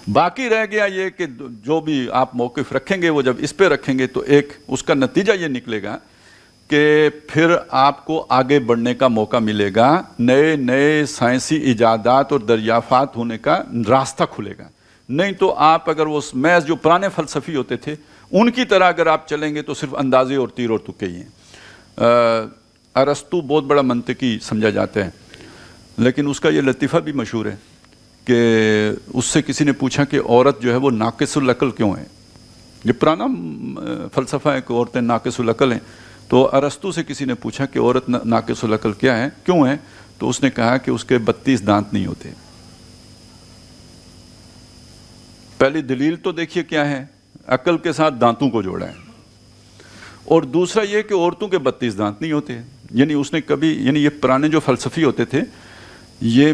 باقی رہ گیا یہ کہ جو بھی آپ موقف رکھیں گے وہ جب اس پہ رکھیں گے تو ایک اس کا نتیجہ یہ نکلے گا کہ پھر آپ کو آگے بڑھنے کا موقع ملے گا، نئے نئے سائنسی ایجادات اور دریافات ہونے کا راستہ کھلے گا. نہیں تو آپ اگر وہ محض جو پرانے فلسفی ہوتے تھے ان کی طرح اگر آپ چلیں گے تو صرف اندازے اور تیر اور تکے ہی ہیں. ارسطو بہت بڑا منطقی سمجھا جاتا ہے، لیکن اس کا یہ لطیفہ بھی مشہور ہے کہ اس سے کسی نے پوچھا کہ عورت جو ہے وہ ناقص العقل کیوں ہے. یہ پرانا فلسفہ ہے کہ عورتیں ناقص العقل ہیں. تو ارسطو سے کسی نے پوچھا کہ عورت ناقص العقل کیا ہے، کیوں ہے؟ تو اس نے کہا کہ اس کے 32 دانت نہیں ہوتے. پہلی دلیل تو دیکھیے کیا ہے، عقل کے ساتھ دانتوں کو جوڑا ہے. اور دوسرا یہ کہ عورتوں کے 32 دانت نہیں ہوتے. یعنی اس نے کبھی، یعنی یہ پرانے جو فلسفی ہوتے تھے یہ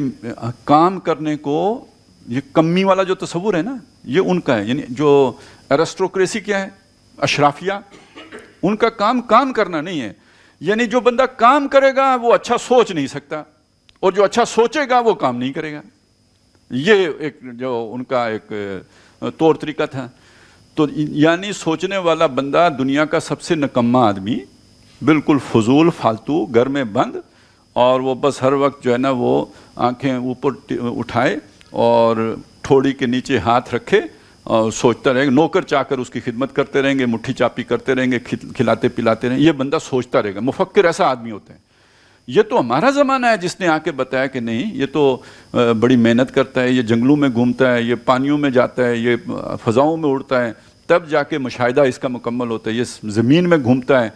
کام کرنے کو، یہ کمی والا جو تصور ہے نا یہ ان کا ہے. یعنی جو ایرسٹوکریسی کیا ہے، اشرافیہ، ان کا کام کرنا نہیں ہے. یعنی جو بندہ کام کرے گا وہ اچھا سوچ نہیں سکتا، اور جو اچھا سوچے گا وہ کام نہیں کرے گا. یہ ایک جو ان کا ایک طور طریقہ تھا. تو یعنی سوچنے والا بندہ دنیا کا سب سے نکما آدمی، بالکل فضول فالتو، گھر میں بند، اور وہ بس ہر وقت جو ہے نا وہ آنکھیں اوپر اٹھائے اور ٹھوڑی کے نیچے ہاتھ رکھے اور سوچتا رہے گا. نوکر چا کر اس کی خدمت کرتے رہیں گے، مٹھی چاپی کرتے رہیں گے، کھلاتے پلاتے رہیں گے. یہ بندہ سوچتا رہے گا. مفکر ایسا آدمی ہوتا ہے. یہ تو ہمارا زمانہ ہے جس نے آ کے بتایا کہ نہیں، یہ تو بڑی محنت کرتا ہے، یہ جنگلوں میں گھومتا ہے، یہ پانیوں میں جاتا ہے، یہ فضاؤں میں اڑتا ہے، تب جا کے مشاہدہ اس کا مکمل ہوتا ہے. یہ زمین میں گھومتا ہے.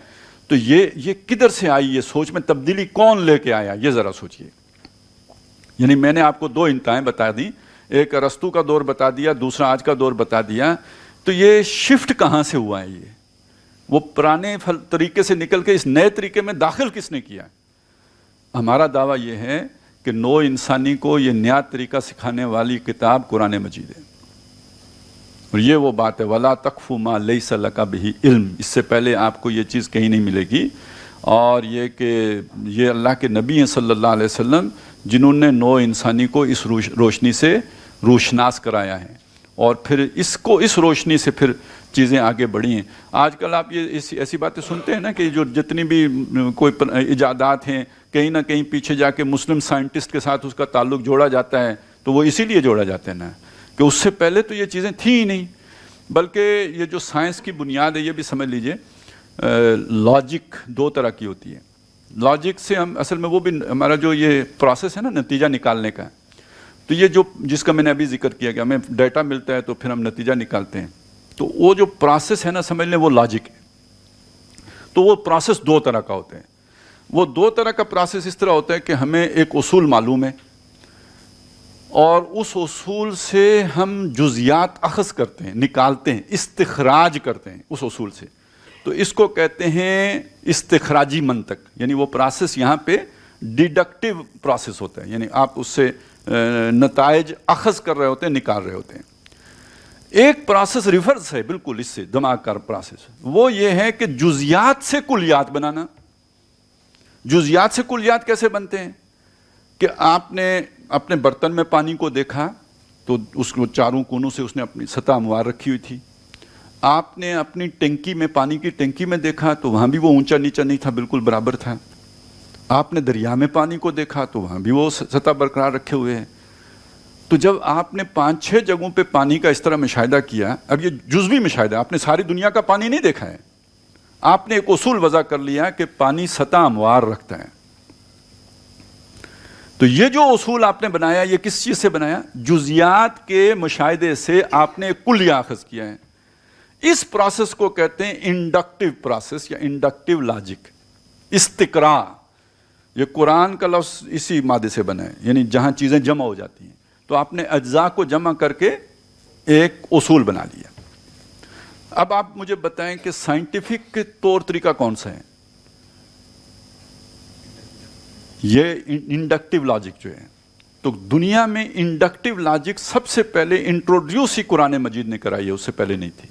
تو یہ کدھر سے آئی یہ سوچ میں تبدیلی؟ کون لے کے آیا؟ یہ ذرا سوچئے. یعنی میں نے آپ کو 2 انتہائیں بتا دی، ایک ارسطو کا دور بتا دیا، دوسرا آج کا دور بتا دیا. تو یہ شفٹ کہاں سے ہوا ہے؟ یہ وہ پرانے طریقے سے نکل کے اس نئے طریقے میں داخل کس نے کیا؟ ہمارا دعویٰ یہ ہے کہ نو انسانی کو یہ نیا طریقہ سکھانے والی کتاب قرآن مجید ہے. اور یہ وہ بات ہے، وَلَا تَقْفُ مَا لَيْسَ لَكَ بِهِ علم. اس سے پہلے آپ کو یہ چیز کہیں نہیں ملے گی. اور یہ کہ یہ اللہ کے نبی ہیں صلی اللہ علیہ وسلم جنہوں نے نو انسانی کو اس روشنی سے روشناس کرایا ہے، اور پھر اس روشنی سے پھر چیزیں آگے بڑھی ہیں. آج کل آپ یہ ایسی باتیں سنتے ہیں نا کہ جو جتنی بھی کوئی ایجادات ہیں کہیں نہ کہیں پیچھے جا کے مسلم سائنٹسٹ کے ساتھ اس کا تعلق جوڑا جاتا ہے. تو وہ اسی لیے جوڑا جاتا ہے نا کہ اس سے پہلے تو یہ چیزیں تھیں ہی نہیں. بلکہ یہ جو سائنس کی بنیاد ہے یہ بھی سمجھ لیجئے، لاجک 2 طرح کی ہوتی ہے. لاجک سے ہم اصل میں وہ بھی ہمارا جو یہ پروسیس ہے نا نتیجہ نکالنے کا، تو یہ جو جس کا میں نے ابھی ذکر کیا کہ ہمیں ڈیٹا ملتا ہے تو پھر ہم نتیجہ نکالتے ہیں، تو وہ جو پروسیس ہے نا سمجھ لیں وہ لاجک ہے. تو وہ پروسیس 2 طرح کا ہوتا ہے. وہ 2 طرح کا پروسیس اس طرح ہوتا ہے کہ ہمیں ایک اصول معلوم ہے اور اس اصول سے ہم جزیات اخذ کرتے ہیں، نکالتے ہیں، استخراج کرتے ہیں اس اصول سے. تو اس کو کہتے ہیں استخراجی منطق. یعنی وہ پروسیس یہاں پہ ڈیڈکٹیو پروسیس ہوتا ہے، یعنی آپ اس سے نتائج اخذ کر رہے ہوتے ہیں، نکال رہے ہوتے ہیں. ایک پروسیس ریورس ہے بالکل اس سے، دماغ کا پروسیس. وہ یہ ہے کہ جزیات سے کلیات بنانا. جزیات سے کلیات کیسے بنتے ہیں؟ کہ آپ نے اپنے برتن میں پانی کو دیکھا تو اس کو چاروں کونوں سے اس نے اپنی سطح ہموار رکھی ہوئی تھی. آپ نے اپنی ٹینکی میں، پانی کی ٹینکی میں دیکھا تو وہاں بھی وہ اونچا نیچا نہیں تھا، بالکل برابر تھا. آپ نے دریا میں پانی کو دیکھا تو وہاں بھی وہ سطح برقرار رکھے ہوئے ہیں. تو جب آپ نے 5-6 جگہوں پہ پانی کا اس طرح مشاہدہ کیا، اب یہ جزوی مشاہدہ، آپ نے ساری دنیا کا پانی نہیں دیکھا ہے، آپ نے ایک اصول وضع کر لیا کہ پانی سطح ہموار رکھتا ہے. تو یہ جو اصول آپ نے بنایا یہ کس چیز سے بنایا؟ جزیات کے مشاہدے سے آپ نے کلیہ اخذ کیا ہے. اس پروسیس کو کہتے ہیں انڈکٹیو پروسیس یا انڈکٹیو لاجک. استقراء، یہ قرآن کا لفظ اسی مادے سے بنا ہے، یعنی جہاں چیزیں جمع ہو جاتی ہیں. تو آپ نے اجزاء کو جمع کر کے ایک اصول بنا لیا. اب آپ مجھے بتائیں کہ سائنٹیفک طور طریقہ کون سا ہے؟ یہ انڈکٹیو لاجک جو ہے. تو دنیا میں انڈکٹیو لاجک سب سے پہلے انٹروڈیوس ہی قرآن مجید نے کرائی ہے، اس سے پہلے نہیں تھی.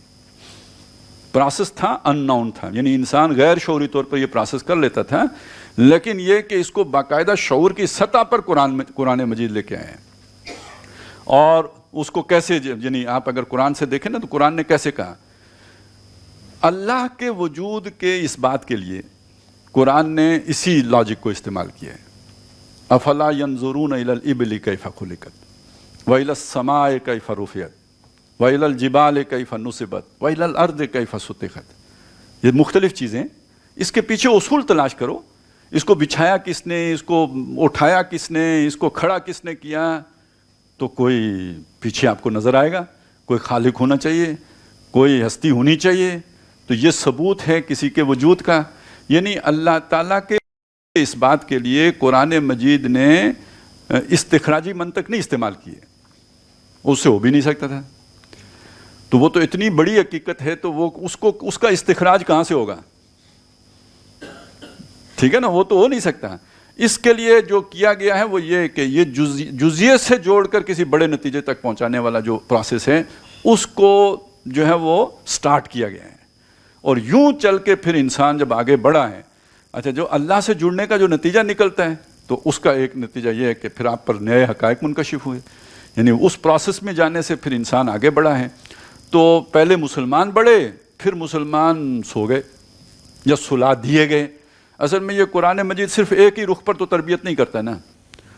پروسیس تھا، ان نون تھا، یعنی انسان غیر شعوری طور پر یہ پروسیس کر لیتا تھا، لیکن یہ کہ اس کو باقاعدہ شعور کی سطح پر قرآن مجید لے کے آئے ہیں. اور اس کو کیسے یعنی آپ اگر قرآن سے دیکھیں نا تو قرآن نے کیسے کہا. اللہ کے وجود کے اس بات کے لیے قرآن نے اسی لاجک کو استعمال کیا ہے. افلا ینظرون الی الابل کیف خلقت والی السماء کیف رفعت والی الجبال کیف نصبت والی الارض کیف سطحت. یہ مختلف چیزیں, اس کے پیچھے اصول تلاش کرو. اس کو بچھایا کس نے, اس کو اٹھایا کس نے, اس کو کھڑا کس نے کیا, تو کوئی پیچھے آپ کو نظر آئے گا. کوئی خالق ہونا چاہیے, کوئی ہستی ہونی چاہیے. تو یہ ثبوت ہے کسی کے وجود کا. یعنی اللہ تعالیٰ کے اس بات کے لیے قرآن مجید نے استخراجی منطق نہیں استعمال کی ہے, اس سے ہو بھی نہیں سکتا تھا. تو وہ تو اتنی بڑی حقیقت ہے, تو وہ اس کا استخراج کہاں سے ہوگا؟ ٹھیک ہے نا, وہ تو ہو نہیں سکتا. اس کے لیے جو کیا گیا ہے وہ یہ کہ یہ جزئیے سے جوڑ کر کسی بڑے نتیجے تک پہنچانے والا جو پروسیس ہے اس کو جو ہے وہ سٹارٹ کیا گیا ہے. اور یوں چل کے پھر انسان جب آگے بڑھا ہے, اچھا جو اللہ سے جڑنے کا جو نتیجہ نکلتا ہے تو اس کا ایک نتیجہ یہ ہے کہ پھر آپ پر نئے حقائق منکشف ہوئے. یعنی اس پروسیس میں جانے سے پھر انسان آگے بڑھا ہے. تو پہلے مسلمان بڑھے, پھر مسلمان سو گئے یا سلا دیے گئے. اصل میں یہ قرآن مجید صرف ایک ہی رخ پر تو تربیت نہیں کرتا ہے نا,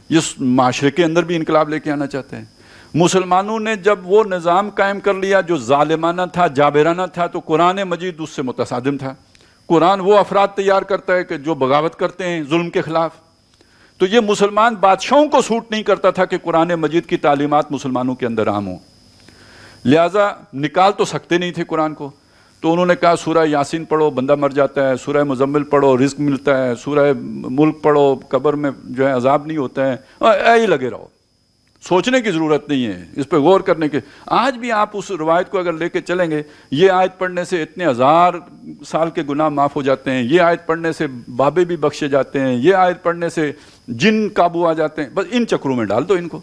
یہ معاشرے کے اندر بھی انقلاب لے کے آنا چاہتے ہیں. مسلمانوں نے جب وہ نظام قائم کر لیا جو ظالمانہ تھا, جابرانہ تھا, تو قرآن مجید اس سے متصادم تھا. قرآن وہ افراد تیار کرتا ہے کہ جو بغاوت کرتے ہیں ظلم کے خلاف. تو یہ مسلمان بادشاہوں کو سوٹ نہیں کرتا تھا کہ قرآن مجید کی تعلیمات مسلمانوں کے اندر عام ہوں, لہٰذا نکال تو سکتے نہیں تھے قرآن کو. تو انہوں نے کہا سورہ یاسین پڑھو بندہ مر جاتا ہے, سورہ مزمل پڑھو رزق ملتا ہے, سورہ ملک پڑھو قبر میں جو ہے عذاب نہیں ہوتا ہے. اے ہی لگے رہو, سوچنے کی ضرورت نہیں ہے, اس پہ غور کرنے کے. آج بھی آپ اس روایت کو اگر لے کے چلیں گے, یہ آیت پڑھنے سے اتنے 1000 سال کے گناہ معاف ہو جاتے ہیں, یہ آیت پڑھنے سے بابے بھی بخشے جاتے ہیں, یہ آیت پڑھنے سے جن قابو آ جاتے ہیں, بس ان چکروں میں ڈال دو ان کو.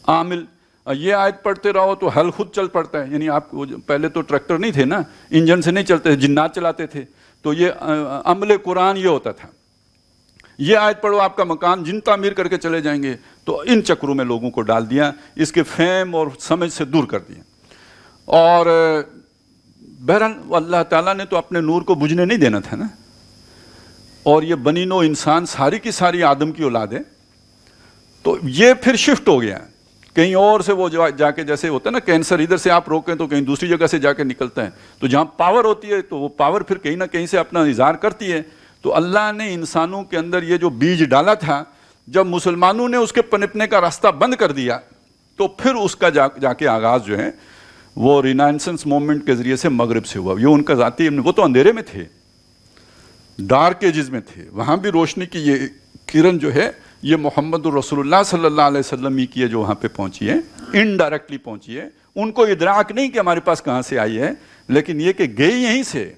عامل یہ آیت پڑھتے رہو تو حل خود چل پڑتا ہے. یعنی آپ پہلے تو ٹریکٹر نہیں تھے نا, انجن سے نہیں چلتے, جنات چلاتے تھے. تو یہ عمل قرآن یہ ہوتا تھا, یہ آیت پڑھو آپ کا مکان جن تعمیر کر کے چلے جائیں گے. تو ان چکروں میں لوگوں کو ڈال دیا, اس کے فہم اور سمجھ سے دور کر دیا. اور بہرحال اللہ تعالیٰ نے تو اپنے نور کو بجھنے نہیں دینا تھا نا. اور یہ بنی نوع انسان ساری کی ساری آدم کی اولاد ہے. تو یہ پھر شفٹ ہو گیا کہیں اور سے. وہ جا کے جیسے ہوتا ہے نا کینسر, ادھر سے آپ روکیں تو کہیں دوسری جگہ سے جا کے نکلتا ہے. تو جہاں پاور ہوتی ہے تو وہ پاور پھر کہیں نہ کہیں سے اپنا اظہار کرتی ہے. تو اللہ نے انسانوں کے اندر یہ جو بیج ڈالا تھا, جب مسلمانوں نے اس کے پنپنے کا راستہ بند کر دیا تو پھر اس کا جا کے آغاز جو ہے وہ رینائنسنس موومنٹ کے ذریعے سے مغرب سے ہوا. یہ ان کا ذاتی, وہ تو اندھیرے میں تھے, ڈارک ایجز میں تھے. وہاں بھی روشنی کی یہ کرن جو ہے یہ محمد الرسول اللہ صلی اللہ علیہ وسلم ہی کی ہے جو وہاں پہ پہنچی ہے, انڈائریکٹلی پہنچی ہے. ان کو ادراک نہیں کہ ہمارے پاس کہاں سے آئی ہے, لیکن یہ کہ گئی یہیں سے.